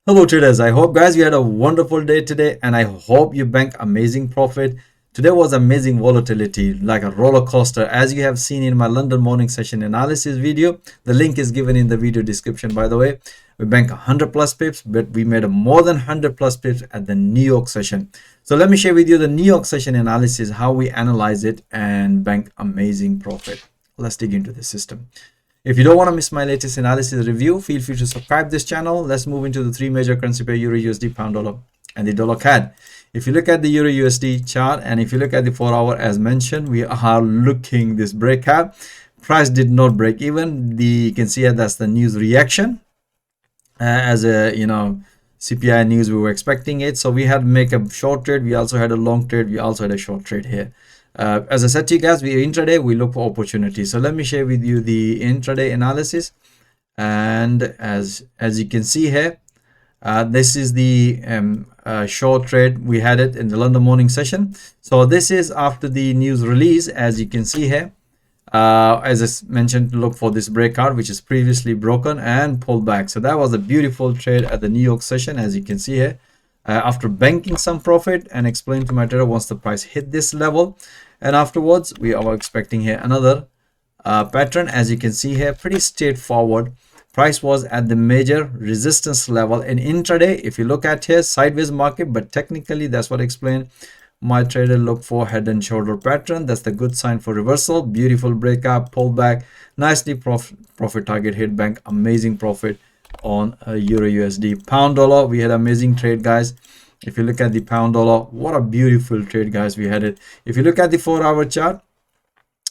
Hello traders, I hope guys you had a wonderful day today and I hope you bank amazing profit. Today was amazing volatility like a roller coaster as you have seen in my London morning session analysis video. The link is given in the video description by the way. We bank 100 plus pips but we made a more than 100 plus pips at the New York session. So let me share with you the New York session analysis, how we analyze it and bank amazing profit. Let's dig into the system. If you don't want to miss my latest analysis review, feel free to subscribe this channel. Let's move into the three major currency pair, Euro USD, Pound Dollar, and the Dollar CAD. If you look at the Euro USD chart and if you look at the 4 hour as mentioned, we are looking this breakout. Price did not break even. You can see that's the news reaction as a CPI news. We were expecting it, so we had to make a short trade. We also had a long trade. We also had a short trade here. As I said to you guys, we intraday we look for opportunities. So let me share with you the intraday analysis. And as you can see here, this is the short trade. We had it in the London morning session. So this is after the news release, as you can see here. As I mentioned, look for this breakout, which is previously broken and pulled back. So that was a beautiful trade at the New York session, as you can see here. After banking some profit and explain to my trader once the price hit this level, and afterwards we are expecting here another pattern. As you can see here, pretty straightforward. Price was at the major resistance level in intraday. If you look at here, sideways market, but technically that's what I explained. My trader look for head and shoulder pattern. That's the good sign for reversal. Beautiful breakout, pullback, nicely profit target hit, bank amazing profit on Euro USD. Pound dollar, we had amazing trade, guys. If you look at the pound dollar, what a beautiful trade, guys, we had it. If you look at the 4 hour chart,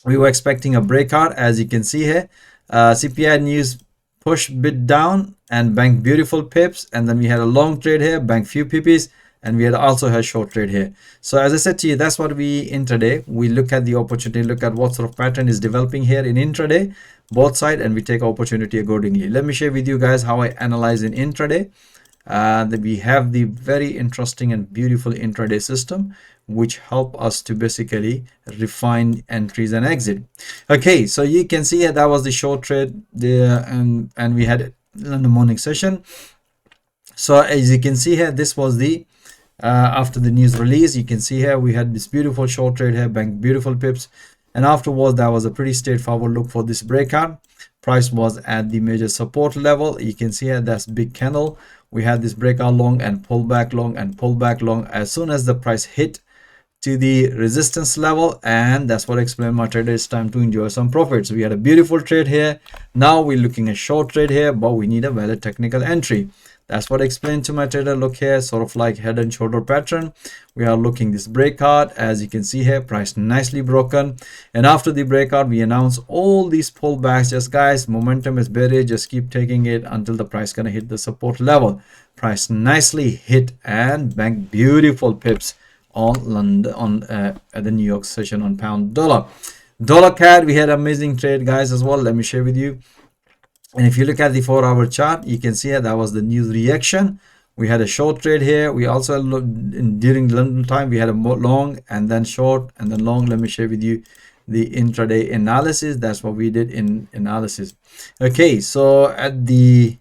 we were expecting a breakout. As you can see here, CPI news push bit down and bank beautiful pips, and then we had a long trade here, bank few pippies, and we had also had short trade here. So as I said to you, that's what we intraday, we look at the opportunity, look at what sort of pattern is developing here in intraday, both side, and we take opportunity accordingly. Let me share with you guys how I analyze in intraday. We have the very interesting and beautiful intraday system which help us to basically refine entries and exit. Okay, so you can see that was the short trade there, and we had it in the morning session. So as you can see here, this was the after the news release. You can see here we had this beautiful short trade here, bank beautiful pips, and afterwards that was a pretty straightforward look for this breakout. Price was at the major support level. You can see here that's big candle. We had this breakout long and pull back long and pull back long as soon as the price hit to the resistance level, and that's what I explained my trader it's time to enjoy some profits. We had a beautiful trade here. Now we're looking at short trade here, but we need a valid technical entry. That's what I explained to my trader. Look here, sort of like head and shoulder pattern. We are looking this breakout. As you can see here, price nicely broken, and after the breakout we announce all these pullbacks. Just guys, momentum is bearish, just keep taking it until the price gonna hit the support level. Price nicely hit and bank beautiful pips on London at the New York session on pound dollar. Dollar CAD, we had amazing trade, guys, as well. Let me share with you. And if you look at the 4 hour chart, you can see that was the news reaction. We had a short trade here. We also during London time we had a long and then short and then long. Let me share with you the intraday analysis. That's what we did in analysis. Okay, so at the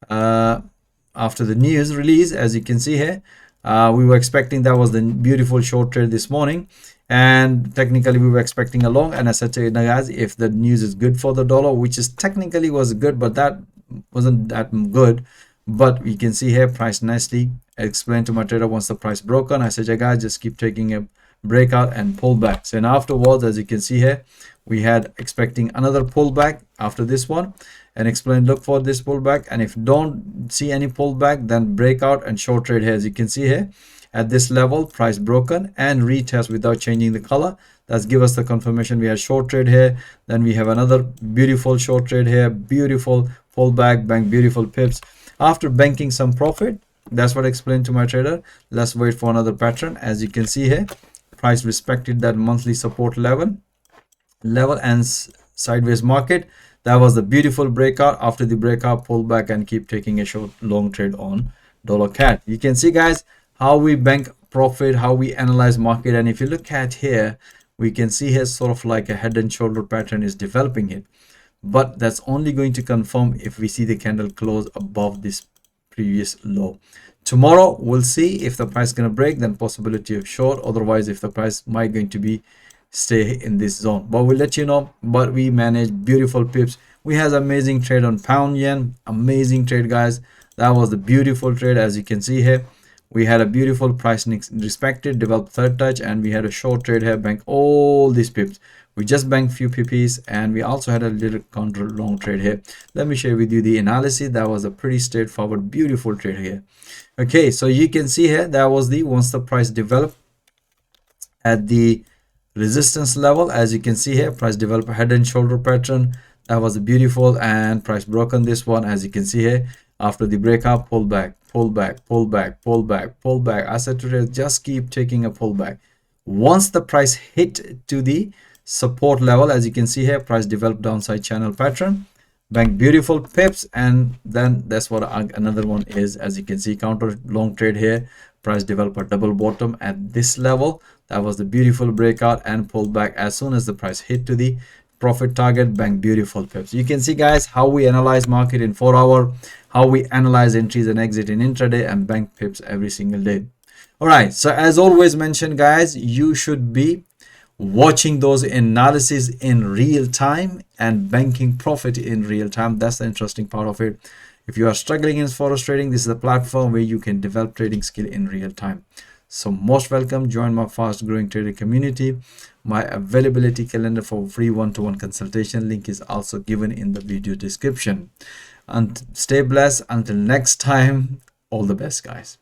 after the news release, as you can see here, we were expecting that was the beautiful short trade this morning, and technically we were expecting a long. And I said to you guys, if the news is good for the dollar, which is technically was good, but that wasn't that good. But we can see here price nicely. I explained to my trader once the price broken, I said, yeah guys, just keep taking a breakout and pullbacks. And afterwards, as you can see here, we had expecting another pullback after this one, and explain look for this pullback, and if don't see any pullback, then breakout and short trade here. As you can see here at this level, price broken and retest without changing the color. That's give us the confirmation we had short trade here. Then we have another beautiful short trade here, beautiful pullback, bank beautiful pips after banking some profit. That's what I explained to my trader. Let's wait for another pattern. As you can see here, price respected that monthly support level and sideways market. That was the beautiful breakout. After the breakout, pull back and keep taking a short long trade on dollar CAD. You can see guys how we bank profit, how we analyze market. And if you look at here, we can see here sort of like a head and shoulder pattern is developing here, but that's only going to confirm if we see the candle close above this previous low. Tomorrow we'll see if the price gonna break, then possibility of short. Otherwise, if the price might going to be stay in this zone, but we'll let you know. But we manage beautiful pips. We has amazing trade on pound yen, amazing trade, guys. That was the beautiful trade. As you can see here, we had a beautiful price respected, developed third touch, and we had a short trade here, bank all these pips. We just banked few pps, and we also had a little counter long trade here. Let me share with you the analysis. That was a pretty straightforward, beautiful trade here. Okay, so you can see here, that was the once the price developed at the resistance level. As you can see here, price developed a head and shoulder pattern. That was beautiful, and price broke on this one. As you can see here, after the breakout, pull back, pull back, pull back, pull back, pull back. I said today, just keep taking a pullback. Once the price hit to the support level, as you can see here, price developed downside channel pattern, bank beautiful pips, and then that's what another one is. As you can see, counter long trade here, price developed a double bottom at this level. That was the beautiful breakout and pulled back. As soon as the price hit to the profit target, bank beautiful pips. You can see, guys, how we analyze market in 4 hour, how we analyze entries and exit in intraday, and bank pips every single day. All right, so as always mentioned, guys, you should be watching those analyses in real time and banking profit in real time. That's the interesting part of it. If you are struggling in forex trading, this is a platform where you can develop trading skill in real time. So most welcome, join my fast growing trading community. My availability calendar for free one-to-one consultation link is also given in the video description. And stay blessed until next time. All the best, guys.